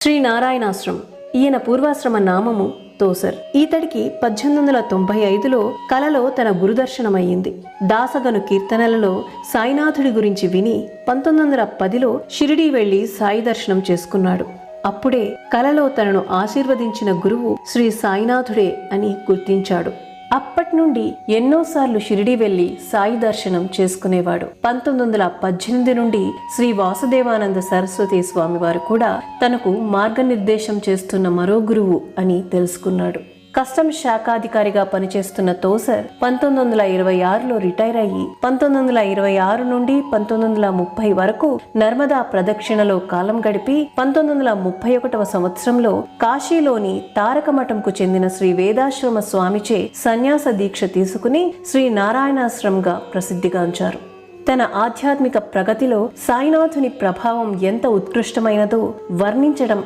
శ్రీ నారాయణాశ్రమం. ఈయన పూర్వాశ్రమ నామము తోసర్. ఈతడికి 1895లో కలలో తన గురుదర్శనమయ్యింది. దాసగను కీర్తనలలో సాయినాథుడి గురించి విని 1910లో షిరిడీ వెళ్లి సాయి దర్శనం చేసుకున్నాడు. అప్పుడే కలలో తనను ఆశీర్వదించిన గురువు శ్రీ సాయినాథుడే అని గుర్తించాడు. అప్పటి నుండి ఎన్నోసార్లు షిరిడీ వెళ్లి సాయి దర్శనం చేసుకునేవాడు. 1918 నుండి శ్రీ వాసుదేవానంద సరస్వతి స్వామివారు కూడా తనకు మార్గనిర్దేశం చేస్తున్న మరో గురువు అని తెలుసుకున్నాడు. కస్టమ్స్ శాఖాధికారిగా పనిచేస్తున్న తోసర్ 1926లో రిటైర్ అయ్యి 1926 నుండి 1930 వరకు నర్మదా ప్రదక్షిణలో కాలం గడిపి 1931వ సంవత్సరంలో కాశీలోని తారకమఠంకు చెందిన శ్రీ వేదాశ్రమ స్వామిచే సన్యాస దీక్ష తీసుకుని శ్రీ నారాయణాశ్రమంగా ప్రసిద్ధిగాంచారు. తన ఆధ్యాత్మిక ప్రగతిలో సాయినాథుని ప్రభావం ఎంత ఉత్కృష్టమైనదో వర్ణించడం